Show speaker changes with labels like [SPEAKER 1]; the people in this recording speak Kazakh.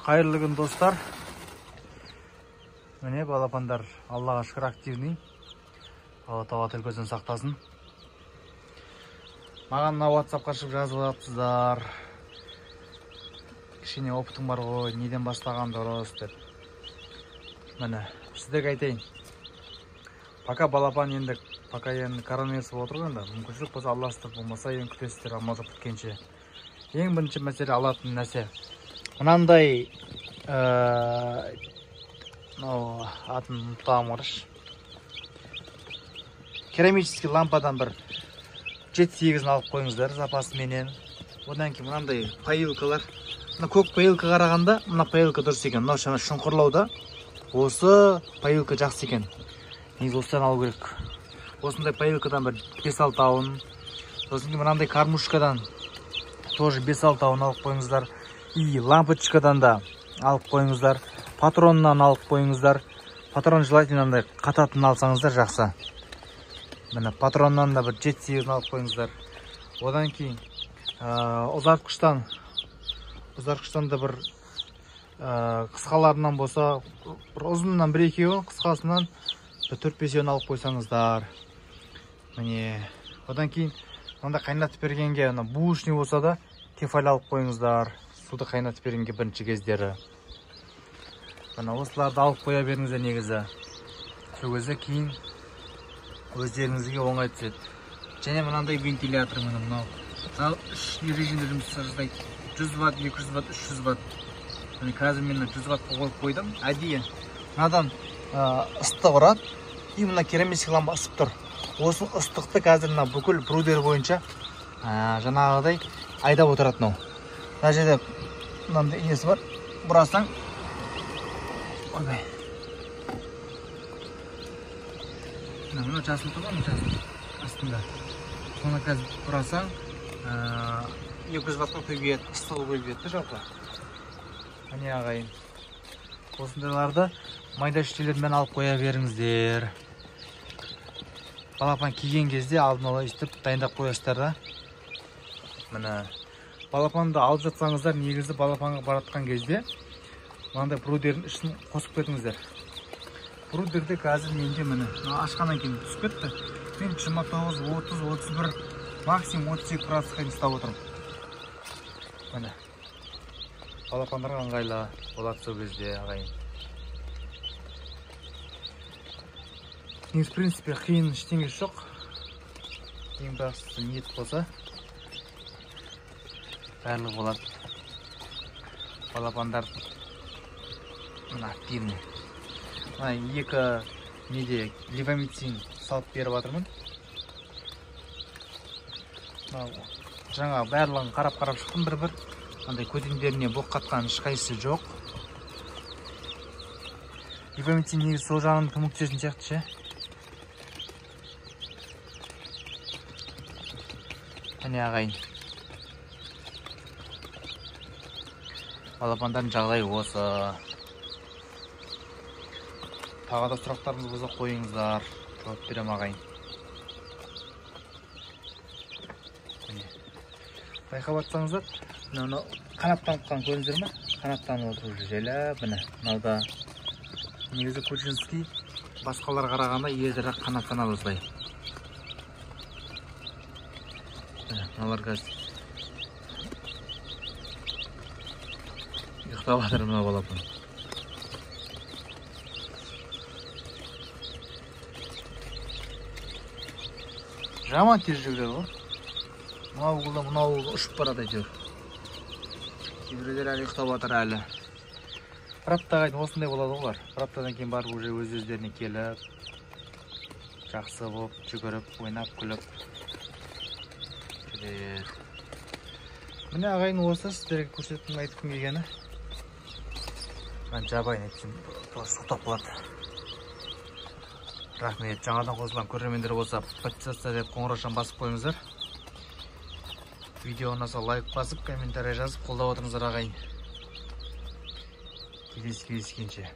[SPEAKER 1] Қайырлы күн достар. Міне балапандар Аллаға шүкір активный. Алла тағала тіл көзден сақтасын. Маған мына WhatsApp-қа шығып жазып жатсыздар. Кішкене опытың бар ғой, неден бастаған дұрыс деп. Міне, сіздерге айтайын. Пока балапан енді коронавирус болып отырған да, мүмкіншілік болса Алла ыстық болмаса, ең күтесіздер амал жоқ біткенше. Ең бірінші мәселе алатын нәрсе. Мынандай атын ұмытпағым қарашы. Керамический лампадан бір 7-8-ін алып қойыңыздар запасыменен. Одан кейін мынандай поилкалар. Мына көк поилка қарағанда, мына поилка дұрыс екен. Мынау шана шұңқырлауда осы поилка жақсы екен. Негізі осыдан алу керек. Осындай поилкадан бір 5-6 тауын. Сосын кейін мынандай кормушкадан тоже 5-6 тауын алып қойыңыздар. И лампочкадан да алып қойыңыздар. Патроннан алып қойыңыздар. Патрон желательно қататын алсаңыздар жақсы. Міне патроннан да бір 7-8-ін алып қойыңыздар. Одан кейін ұзартқыштан да бір қысқаларынан болса, ұзынынан 1-2, қысқасынан 4-5-ін алып қойсаңыздар. Міне одан кейін мында қайнатып бергенге бушный болса да тефаль алып қойыңыздар. Суды қайнатып бергенге бірінші кездері. Мына осыларды алып қоя беріңіздер негізі. Сол кезде кейін өздеріңізге оңай түседі. Және мынандай вентилятор мынау. Ал үш режимде жұмыс жасайды. 100 Вт, 200 Вт, 300 Вт. Міне қазір мен 100 Вт қойып қойдым. Әдейі. Мынадан ыстық ұрады. И мына керамический лампа ысып тұр. Осы ыстықты қазір бүкіл брудер бойынша жаңағыдай айдап отырады мынау. Мына жерде мынандай инесі бар. Бұрасаң. Ойбай. Мына жасыл тұр ғой, жасыл астында. Соны қазір бұрасаң 200 Вт көбейеді, ыстығы көбейеді жалпы. Міне ағайын. Осындайларды майда шүтелермен алып қоя беріңіздер. Балапан киген кезде алдын ала үстіп дайындап қоясыздар да. Міне балапанды алып жатсаңыздар, негізі балапанға баратқан кезде мынандай брудердің ішін қосып кетіңіздер. Брудерде қазір менде міне ашқаннан кейін түсіп кетті. Мен 29, 30, 31, максимум 32% қайын ұстап отырмын. Міне балапандарға ыңғайлы болады сол кезде ағайын. В принципе, қиын ештеңе жоқ. Ең бастысы ниет болса, барлығы болады. Балапандар активный. Екі неде левомицин салып беріп жатырмын. Жаңа барлығын қарап шықтым бір-бір. Андай көтендеріне боқ қатқан ешқайсысы жоқ. Левомицин негізі сол жағын көмектесетін сияқты ше. Міне ағайын. Балапандардың жағдайы осы. Тағы да сұрақтарыңыз болса қойыңыздар. Жауап берем ағайын. Міне. Байқап атсаңыздар, мынау қанаттанып қалған көрдіңіздер ме? Қанаттанып отыр уже желіп, міне. Мынауда негізі Кучинский басқалар қарағанда ертерек қанаттанады осылай. Мыналар қазір ұйықтап жатыр мына балапан. Жаман тез жүреді ғой. Мынау ұшып барады әйтеуір. Кейбіреулер әлі ұйықтап жатыр әлі. Бір аптаға осындай болады олар. Бір аптадан кейін барып уже өз-өздеріне келіп, жақсы болып, жүгіріп, ойнап, күліп. Міне ағайын осы сіздерге көрсеткім айтқым келгені. Мен жабайын етсем, сұқтап қалады. Рахмет, жаңадан қосылған көрермендер болса, подписаться деп қоңыраушаны басып қойыңыздар. Видео ұнаса лайк басып, комментарий жазып қолдап отырыңыздар ағайын. Келесі кездескенше.